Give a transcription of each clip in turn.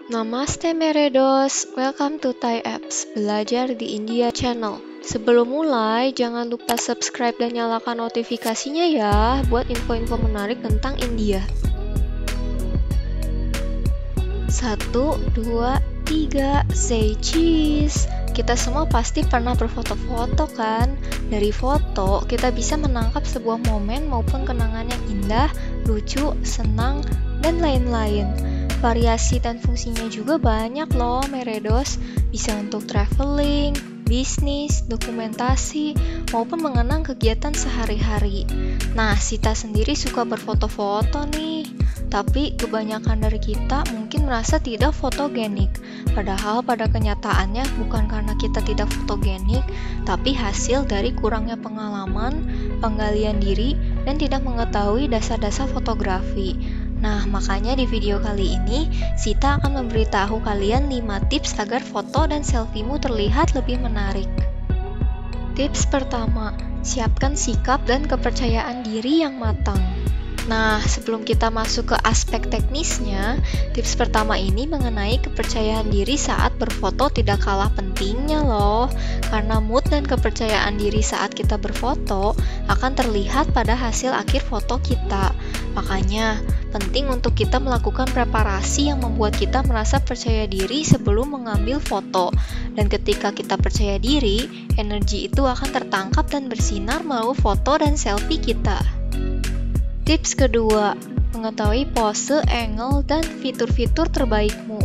Namaste Meredos, welcome to Thai Apps, belajar di India Channel. Sebelum mulai, jangan lupa subscribe dan nyalakan notifikasinya ya, buat info-info menarik tentang India. 1, 2, 3, say cheese. Kita semua pasti pernah berfoto-foto kan? Dari foto, kita bisa menangkap sebuah momen maupun kenangan yang indah, lucu, senang, dan lain-lain. Variasi dan fungsinya juga banyak loh Meredos, bisa untuk traveling, bisnis, dokumentasi, maupun mengenang kegiatan sehari-hari. Nah, Sita sendiri suka berfoto-foto nih, tapi kebanyakan dari kita mungkin merasa tidak fotogenik. Padahal pada kenyataannya bukan karena kita tidak fotogenik, tapi hasil dari kurangnya pengalaman, penggalian diri, dan tidak mengetahui dasar-dasar fotografi. Nah, makanya di video kali ini, Sita akan memberitahu kalian 5 tips agar foto dan selfiemu terlihat lebih menarik. Tips pertama, siapkan sikap dan kepercayaan diri yang matang. Nah, sebelum kita masuk ke aspek teknisnya, tips pertama ini mengenai kepercayaan diri saat berfoto tidak kalah pentingnya loh. Karena mood dan kepercayaan diri saat kita berfoto akan terlihat pada hasil akhir foto kita. Makanya, penting untuk kita melakukan preparasi yang membuat kita merasa percaya diri sebelum mengambil foto. Dan ketika kita percaya diri, energi itu akan tertangkap dan bersinar melalui foto dan selfie kita. Tips kedua, mengetahui pose, angle, dan fitur-fitur terbaikmu.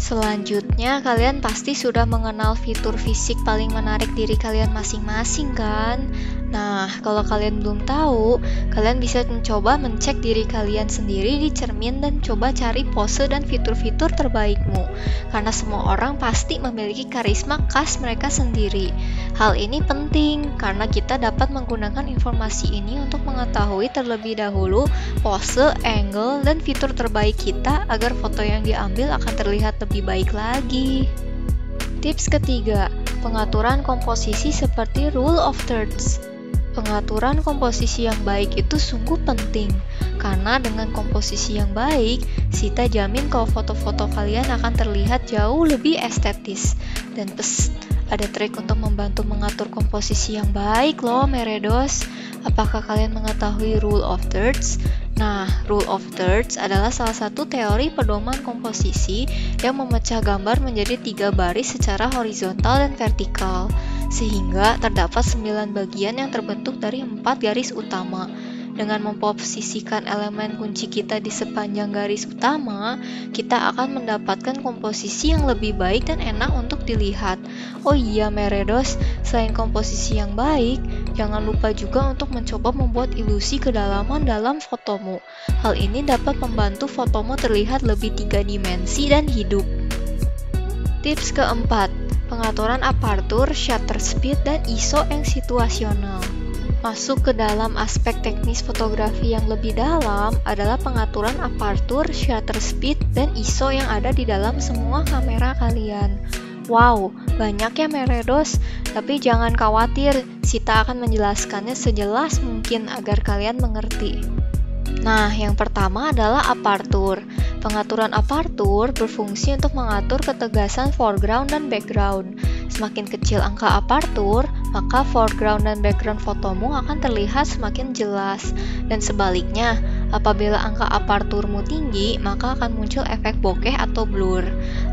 Selanjutnya, kalian pasti sudah mengenal fitur fisik paling menarik diri kalian masing-masing kan? Nah, kalau kalian belum tahu, kalian bisa mencoba mencek diri kalian sendiri di cermin dan coba cari pose dan fitur-fitur terbaikmu. Karena semua orang pasti memiliki karisma khas mereka sendiri. Hal ini penting karena kita dapat menggunakan informasi ini untuk mengetahui terlebih dahulu pose, angle, dan fitur terbaik kita agar foto yang diambil akan terlihat lebih baik lagi. Tips ketiga, pengaturan komposisi seperti rule of thirds. Pengaturan komposisi yang baik itu sungguh penting, karena dengan komposisi yang baik, Sita jamin kalau foto-foto kalian akan terlihat jauh lebih estetis. Dan ada trik untuk membantu mengatur komposisi yang baik loh Meredos. Apakah kalian mengetahui rule of thirds? Nah, rule of thirds adalah salah satu teori pedoman komposisi yang memecah gambar menjadi 3 baris secara horizontal dan vertikal, sehingga terdapat 9 bagian yang terbentuk dari 4 garis utama. Dengan memposisikan elemen kunci kita di sepanjang garis utama, kita akan mendapatkan komposisi yang lebih baik dan enak untuk dilihat. Oh iya Meredos, selain komposisi yang baik, jangan lupa juga untuk mencoba membuat ilusi kedalaman dalam fotomu. Hal ini dapat membantu fotomu terlihat lebih 3 dimensi dan hidup. Tips keempat, pengaturan aperture, shutter speed, dan ISO yang situasional. Masuk ke dalam aspek teknis fotografi yang lebih dalam adalah pengaturan aperture, shutter speed, dan ISO yang ada di dalam semua kamera kalian. Wow, banyak ya Meredos, tapi jangan khawatir, Sita akan menjelaskannya sejelas mungkin agar kalian mengerti. Nah, yang pertama adalah aperture. Pengaturan aperture berfungsi untuk mengatur ketegasan foreground dan background. Semakin kecil angka aperture, maka foreground dan background fotomu akan terlihat semakin jelas. Dan sebaliknya, apabila angka aperturemu tinggi, maka akan muncul efek bokeh atau blur.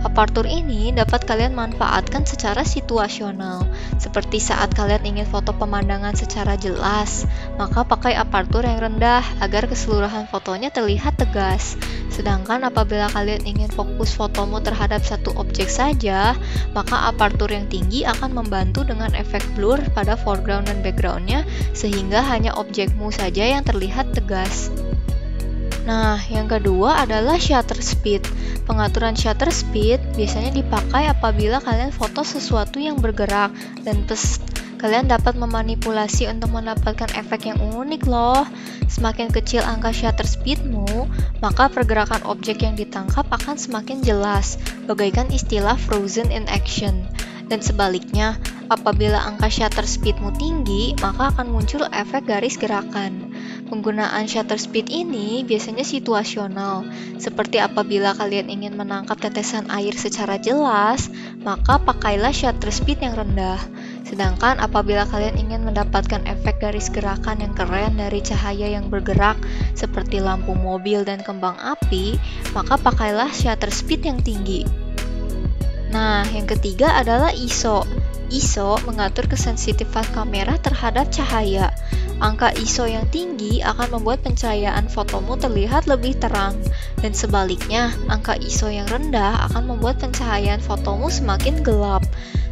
Aperture ini dapat kalian manfaatkan secara situasional. Seperti saat kalian ingin foto pemandangan secara jelas, maka pakai aperture yang rendah agar keseluruhan fotonya terlihat tegas. Sedangkan apabila kalian ingin fokus fotomu terhadap satu objek saja, maka aperture yang tinggi akan membantu dengan efek blur pada foreground dan backgroundnya, sehingga hanya objekmu saja yang terlihat tegas. Nah, yang kedua adalah shutter speed. Pengaturan shutter speed biasanya dipakai apabila kalian foto sesuatu yang bergerak, dan kalian dapat memanipulasi untuk mendapatkan efek yang unik loh. Semakin kecil angka shutter speedmu, maka pergerakan objek yang ditangkap akan semakin jelas, bagaikan istilah frozen in action. Dan sebaliknya, apabila angka shutter speedmu tinggi, maka akan muncul efek garis gerakan. Penggunaan shutter speed ini biasanya situasional, seperti apabila kalian ingin menangkap tetesan air secara jelas, maka pakailah shutter speed yang rendah. Sedangkan apabila kalian ingin mendapatkan efek garis gerakan yang keren dari cahaya yang bergerak, seperti lampu mobil dan kembang api, maka pakailah shutter speed yang tinggi. Nah, yang ketiga adalah ISO. ISO mengatur kesensitifan kamera terhadap cahaya. Angka ISO yang tinggi akan membuat pencahayaan fotomu terlihat lebih terang, dan sebaliknya, angka ISO yang rendah akan membuat pencahayaan fotomu semakin gelap.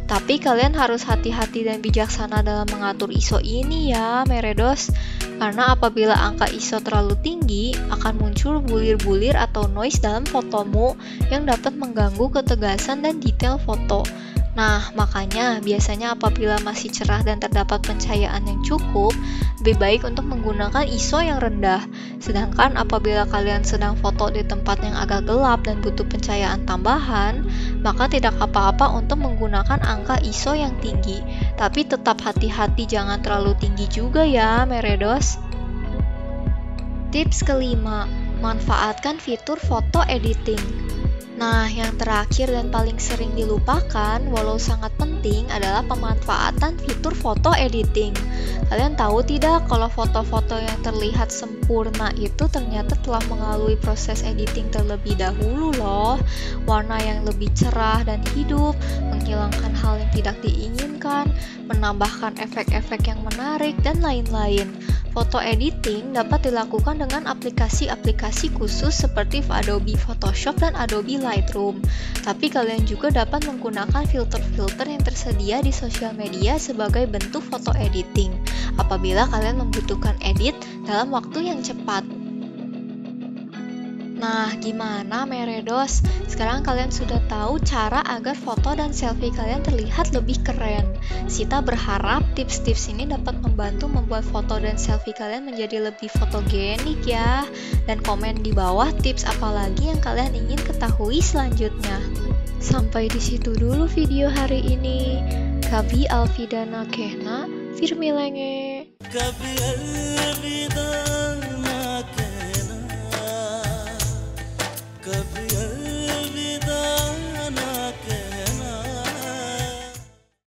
Tapi kalian harus hati-hati dan bijaksana dalam mengatur ISO ini ya, Meredos. Karena apabila angka ISO terlalu tinggi, akan muncul bulir-bulir atau noise dalam fotomu yang dapat mengganggu ketegasan dan detail foto. Nah, makanya biasanya apabila masih cerah dan terdapat pencahayaan yang cukup, lebih baik untuk menggunakan ISO yang rendah. Sedangkan apabila kalian sedang foto di tempat yang agak gelap dan butuh pencahayaan tambahan, maka tidak apa-apa untuk menggunakan angka ISO yang tinggi. Tapi tetap hati-hati jangan terlalu tinggi juga ya, Meredos. Tips kelima, manfaatkan fitur foto editing. Nah, yang terakhir dan paling sering dilupakan, walau sangat penting, adalah pemanfaatan fitur foto editing. Kalian tahu tidak kalau foto-foto yang terlihat sempurna itu ternyata telah melalui proses editing terlebih dahulu loh. Warna yang lebih cerah dan hidup, menghilangkan hal yang tidak diinginkan, menambahkan efek-efek yang menarik, dan lain-lain. Foto editing dapat dilakukan dengan aplikasi-aplikasi khusus seperti Adobe Photoshop dan Adobe Lightroom. Tapi kalian juga dapat menggunakan filter-filter yang tersedia di sosial media sebagai bentuk foto editing apabila kalian membutuhkan edit dalam waktu yang cepat. Nah, gimana Meredos? Sekarang kalian sudah tahu cara agar foto dan selfie kalian terlihat lebih keren. Sita berharap tips-tips ini dapat membantu membuat foto dan selfie kalian menjadi lebih fotogenik ya. Dan komen di bawah tips apa lagi yang kalian ingin ketahui selanjutnya. Sampai di situ dulu video hari ini. Kavi Alfidana Kehna, Firmilenge.